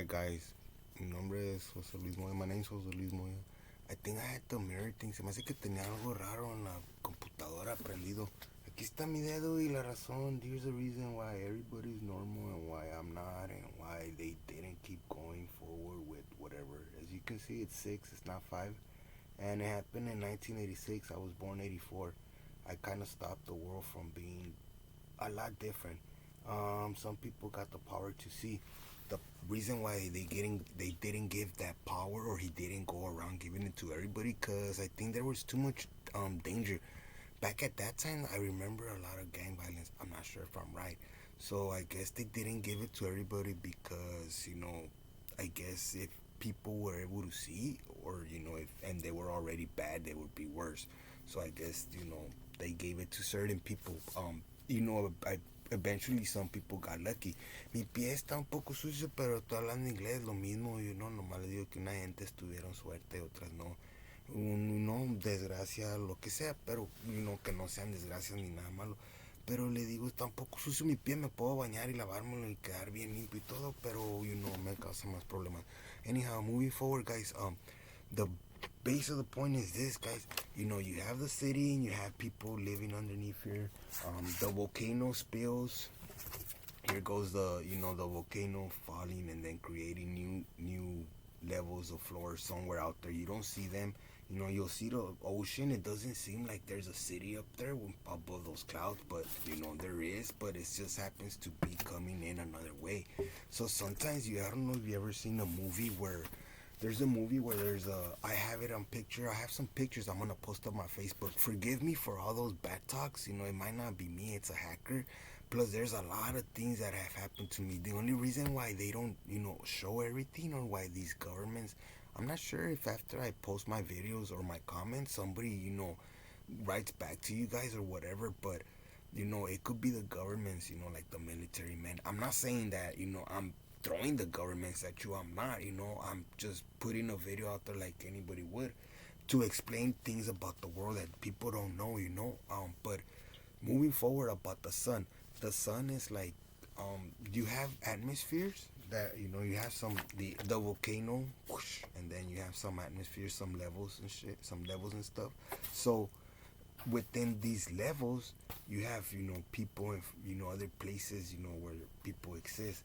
Alright, guys. Mi nombre es José Luis Moya. My name is José Luis Moya. I think I had the mirror thing. Se me hace que tenía algo raro en la computadora prendido. Aquí está mi dedo y la razón. There's a reason why everybody's normal and why I'm not, and why they didn't keep going forward with whatever. As you can see, it's 6, it's not 5. And it happened in 1986. I was born 84. I kind of stopped the world from being a lot different. Some people got the power to see. The reason why they didn't give that power, or he didn't go around giving it to everybody, because I think there was too much danger back at that time. I remember a lot of gang violence. I'm not sure if I'm right, so I guess they didn't give it to everybody because I guess if people were able to see, or if and they were already bad, they would be worse. So I guess they gave it to certain people. I eventually some people got lucky. Mi pie está un poco sucio, pero estoy hablando inglés, lo mismo. Nomás le digo que una gente tuvieron suerte, otras no. Desgracia, lo que sea, pero que no sean desgracias ni nada malo. Pero le digo, está un poco sucio mi pie, me puedo bañar y lavármelo y quedar bien limpio y todo, pero me causa más problemas. Anyhow, moving forward, guys, the base of the point is this, guys. You have the city and you have people living underneath here. The volcano spills. Here goes the volcano falling and then creating new levels of floor somewhere out there. You don't see them. You'll see the ocean. It doesn't seem like there's a city up there above those clouds, but there is. But it just happens to be coming in another way. So sometimes I don't know if you ever seen a movie where there's a movie where I have it on picture. I have some pictures I'm gonna post on my Facebook. Forgive me for all those bad talks. It might not be me. It's a hacker. Plus, there's a lot of things that have happened to me. The only reason why they don't, show everything, or why these governments, I'm not sure if after I post my videos or my comments, somebody, writes back to you guys or whatever. But it could be the governments, like the military men. I'm not saying that, I'm throwing the governments at you. I'm not, I'm just putting a video out there like anybody would to explain things about the world that people don't know, but moving forward about the sun is like, you have atmospheres that, you have the volcano, whoosh, and then you have some atmospheres, some levels and shit, some levels and stuff. So within these levels, you have people and other places where people exist.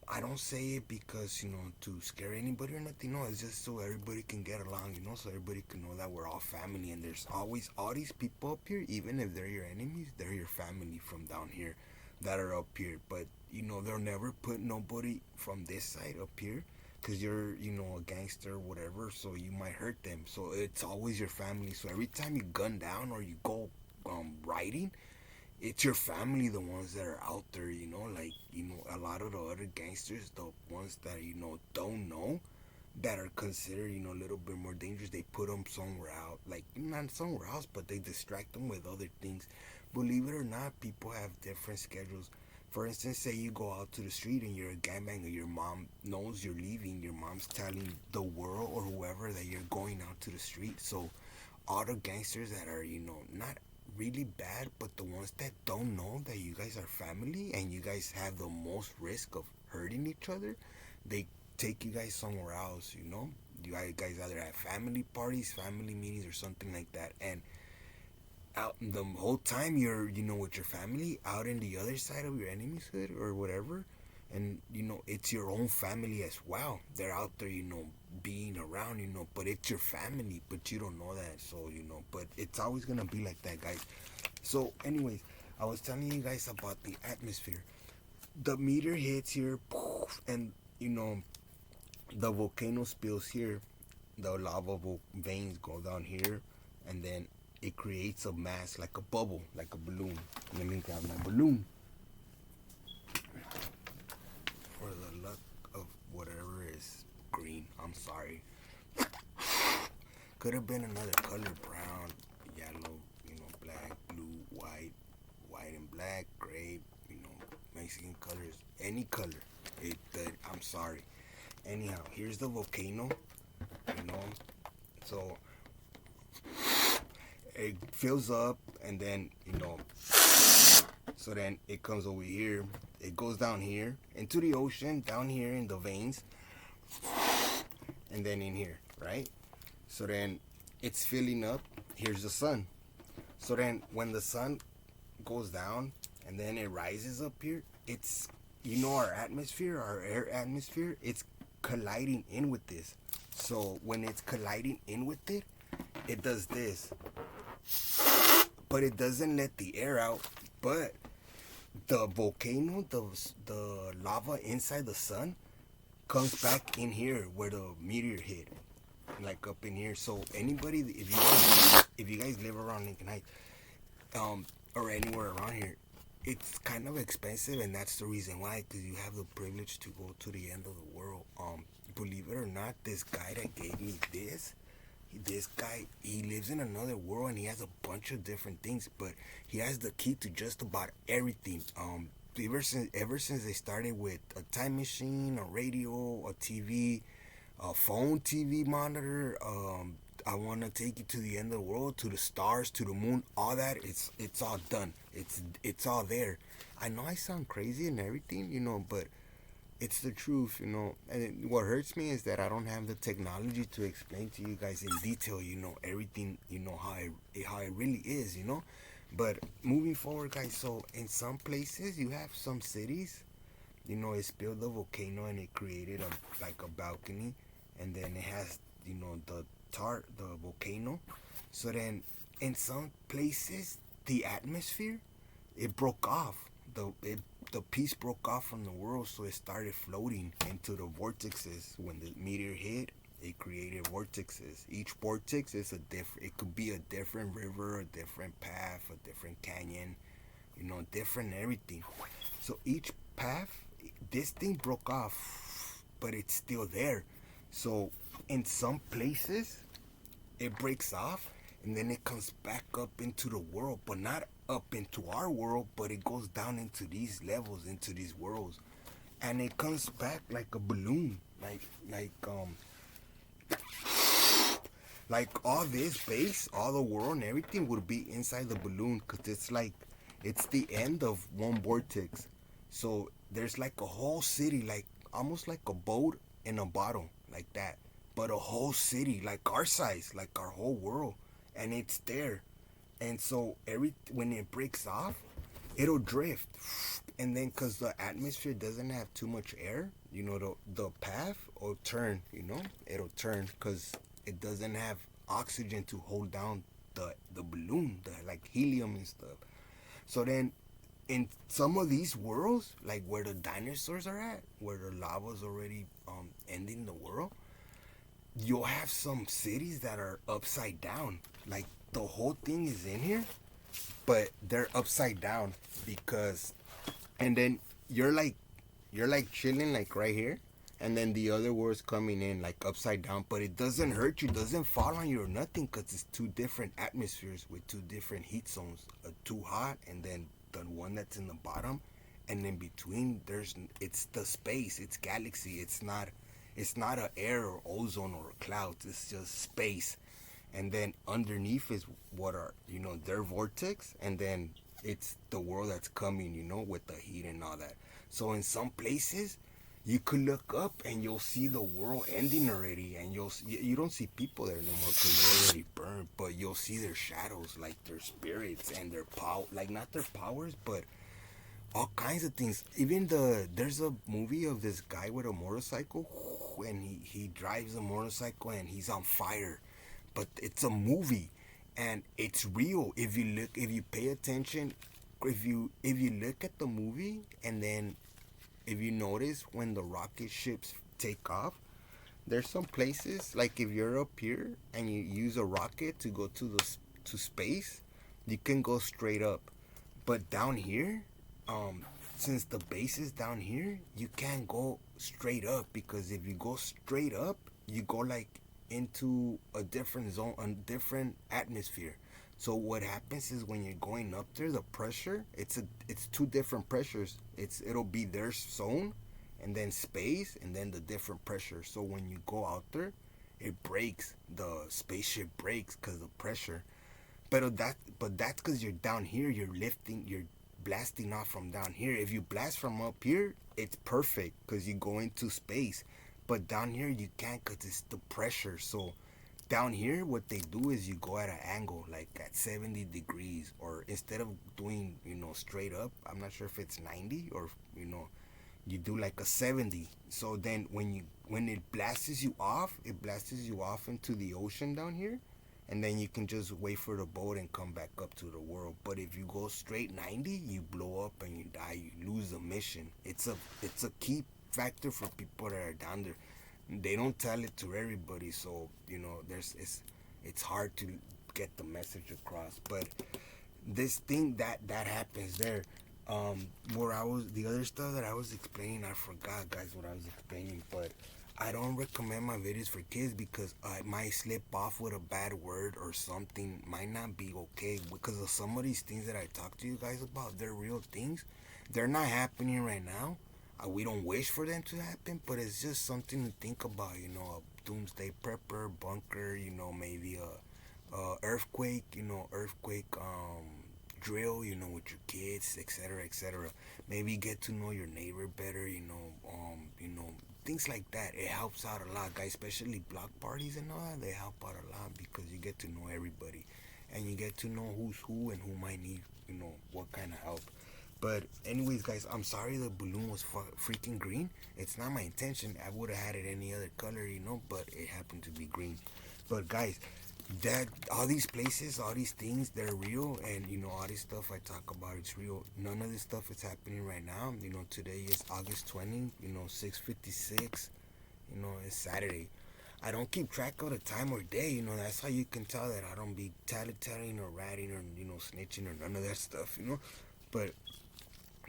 I don't say it because to scare anybody or nothing. No, it's just so everybody can get along. So everybody can know that we're all family. And there's always all these people up here, even if they're your enemies, they're your family from down here that are up here. But they'll never put nobody from this side up here because you're a gangster or whatever. So you might hurt them. So it's always your family. So every time you gun down or you go riding, it's your family, the ones that are out there, like, a lot of the other gangsters, the ones that, don't know, that are considered, a little bit more dangerous, they put them somewhere out, like, not somewhere else, but they distract them with other things. Believe it or not, people have different schedules. For instance, say you go out to the street and you're a gangbanger, your mom knows you're leaving, your mom's telling the world or whoever that you're going out to the street. So all the gangsters that are, not really bad, but the ones that don't know that you guys are family and you guys have the most risk of hurting each other, they take you guys somewhere else. You guys either have family parties, family meetings, or something like that, and out the whole time you're with your family out in the other side of your enemy's hood or whatever, and it's your own family as well. They're out there being around, but it's your family, but you don't know that. So but it's always gonna be like that, guys. So anyways, I was telling you guys about the atmosphere. The meter hits here, and the volcano spills here, the lava veins go down here, and then it creates a mass, like a bubble, like a balloon. Let me grab my balloon. For the luck of whatever is green, I'm sorry. Could have been another color: brown, yellow, black, blue, white and black, gray, Mexican colors, any color. I'm sorry. Anyhow, here's the volcano, so it fills up, and then so then it comes over here, it goes down here into the ocean, down here in the veins, and then in here, right? So then it's filling up. Here's the sun. So then when the sun goes down and then it rises up here, it's, our atmosphere, our air atmosphere, it's colliding in with this. So when it's colliding in with it, it does this. But it doesn't let the air out. But the volcano, the lava inside the sun, comes back in here where the meteor hit, like up in here. So anybody, if you guys live around Lincoln Heights, or anywhere around here, it's kind of expensive, and that's the reason why, because you have the privilege to go to the end of the world. Believe it or not, this guy that gave me this guy, he lives in another world, and he has a bunch of different things, but he has the key to just about everything. Ever since they started with a time machine, a radio, a TV, a phone TV monitor, I want to take you to the end of the world, to the stars, to the moon, all that. It's all done. It's all there. I know I sound crazy and everything, but it's the truth, And what hurts me is that I don't have the technology to explain to you guys in detail, everything, how it really is, But moving forward, guys, so in some places you have some cities, it spilled the volcano and it created a balcony, and then it has, the volcano. So then in some places the atmosphere, it broke off. The piece broke off from the world, so it started floating into the vortexes. When the meteor hit, it created vortexes. Each vortex is it could be a different river, a different path, a different canyon, different everything. So each path, this thing broke off, but it's still there. So in some places it breaks off, and then it comes back up into the world, but not up into our world, but it goes down into these levels, into these worlds, and it comes back like a balloon, like all this base, all the world and everything would be inside the balloon, because it's the end of one vortex. So there's like a whole city, like almost like a boat in a bottle, like that, but a whole city like our size, like our whole world, and it's there. And so when it breaks off, it'll drift, and then because the atmosphere doesn't have too much air, the path will turn. It'll turn because it doesn't have oxygen to hold down the balloon, like helium and stuff. So then in some of these worlds, like where the dinosaurs are at, where the lava's already ending the world, you'll have some cities that are upside down. Like the whole thing is in here, but they're upside down, because, and then you're like chilling like right here, and then the other world's coming in like upside down, but it doesn't hurt you, doesn't fall on you or nothing, because it's two different atmospheres with two different heat zones, too hot, and then the one that's in the bottom, and in between it's the space, it's galaxy, it's not a air or ozone or clouds, it's just space. And then underneath is what are their vortex, and then it's the world that's coming, with the heat and all that. So in some places you could look up and you'll see the world ending already, and you don't see people there no more because they're already burned, but you'll see their shadows, like their spirits and their power, like not their powers, but all kinds of things. Even there's a movie of this guy with a motorcycle, and he drives a motorcycle and he's on fire, but it's a movie and it's real. If you pay attention, if you look at the movie, and then if you notice when the rocket ships take off, there's some places, like if you're up here and you use a rocket to go to space, you can go straight up. But down here, since the base is down here, you can't go straight up, because if you go straight up, you go like into a different zone, a different atmosphere. So what happens is when you're going up there, the pressure, it's two different pressures. It'll be their zone, and then space, and then the different pressure. So when you go out there, it breaks. The spaceship breaks because of pressure. But that's because you're down here. You're lifting. blasting off from down here. If you blast from up here, it's perfect because you go into space. But down here you can't because it's the pressure. So down here, what they do is you go at an angle, like at 70 degrees, or instead of doing, straight up, I'm not sure if it's 90 or, you do like a 70. So then when it blasts you off, it blasts you off into the ocean down here, and then you can just wait for the boat and come back up to the world. But if you go straight 90, you blow up and you die, you lose the mission. It's a key factor for people that are down there. They don't tell it to everybody, so there's it's hard to get the message across. But this thing that happens there, where I was, the other stuff that I was explaining, I forgot, guys, what I was explaining. But I don't recommend my videos for kids because I might slip off with a bad word or something might not be okay, because of some of these things that I talk to you guys about. They're real things. They're not happening right now. We don't wish for them to happen, but it's just something to think about. A doomsday prepper bunker. Maybe a earthquake. Earthquake drill. With your kids, etc., etc. Maybe get to know your neighbor better. Things like that. It helps out a lot, guys. Especially block parties and all that. They help out a lot because you get to know everybody, and you get to know who's who and who might need what kind of help. But anyways, guys, I'm sorry the balloon was freaking green. It's not my intention. I would have had it any other color, but it happened to be green. But guys, that all these places, all these things, they're real, and all this stuff I talk about, it's real. None of this stuff is happening right now. Today is August 20. 6:56. It's Saturday. I don't keep track of the time or day. That's how you can tell that I don't be telling or ratting or snitching or none of that stuff. But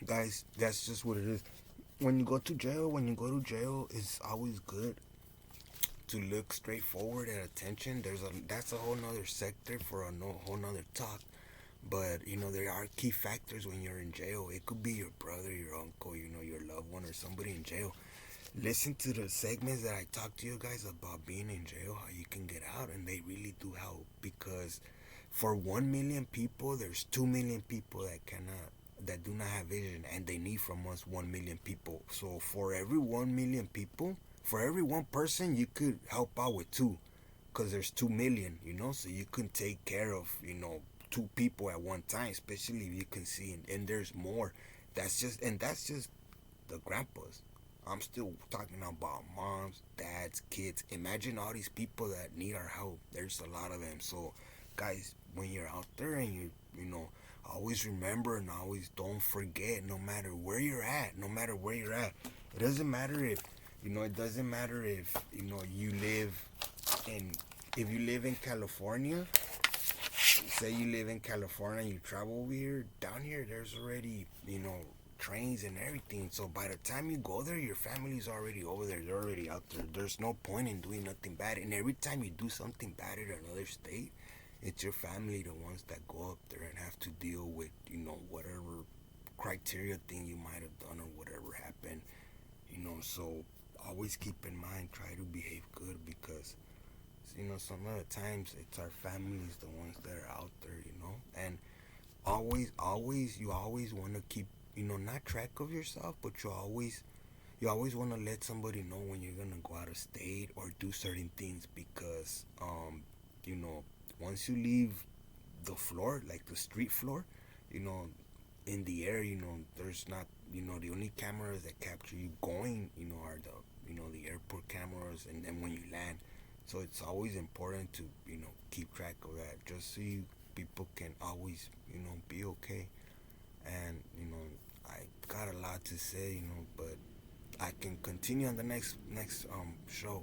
guys, that's just what it is. When you go to jail, it's always good to look straight forward at attention. That's a whole nother sector for a whole nother talk. But there are key factors when you're in jail. It could be your brother, your uncle, your loved one, or somebody in jail. Listen to the segments that I talk to you guys about being in jail, how you can get out, and they really do help. Because for 1 million people, there's 2 million people that do not have vision, and they need from us 1 million people. So for every 1 million people, for every one person, you could help out with two, because there's 2 million, so you can take care of two people at one time, especially if you can see, and there's more. That's just the grandpas. I'm still talking about moms, dads, kids. Imagine all these people that need our help. There's a lot of them. So guys, when you're out there, and always remember, and always don't forget, no matter where you're at, it doesn't matter if you live in, if you live in California. Say you live in California and you travel over here. Down here, there's already trains and everything. So by the time you go there, your family's already over there. They're already out there. There's no point in doing nothing bad. And every time you do something bad in another state, it's your family, the ones that go up there and have to deal with whatever criteria thing you might have done or whatever happened. So always keep in mind, try to behave good, because some of the times it's our families, the ones that are out there. And you always want to keep not track of yourself, but you always want to let somebody know when you're gonna go out of state or do certain things, because you know once you leave the floor, like the street floor, you know in the air, there's not, the only cameras that capture you going, are the airport cameras, and then when you land. So it's always important to keep track of that, just so people can always be okay. And I got a lot to say, but I can continue on the next show.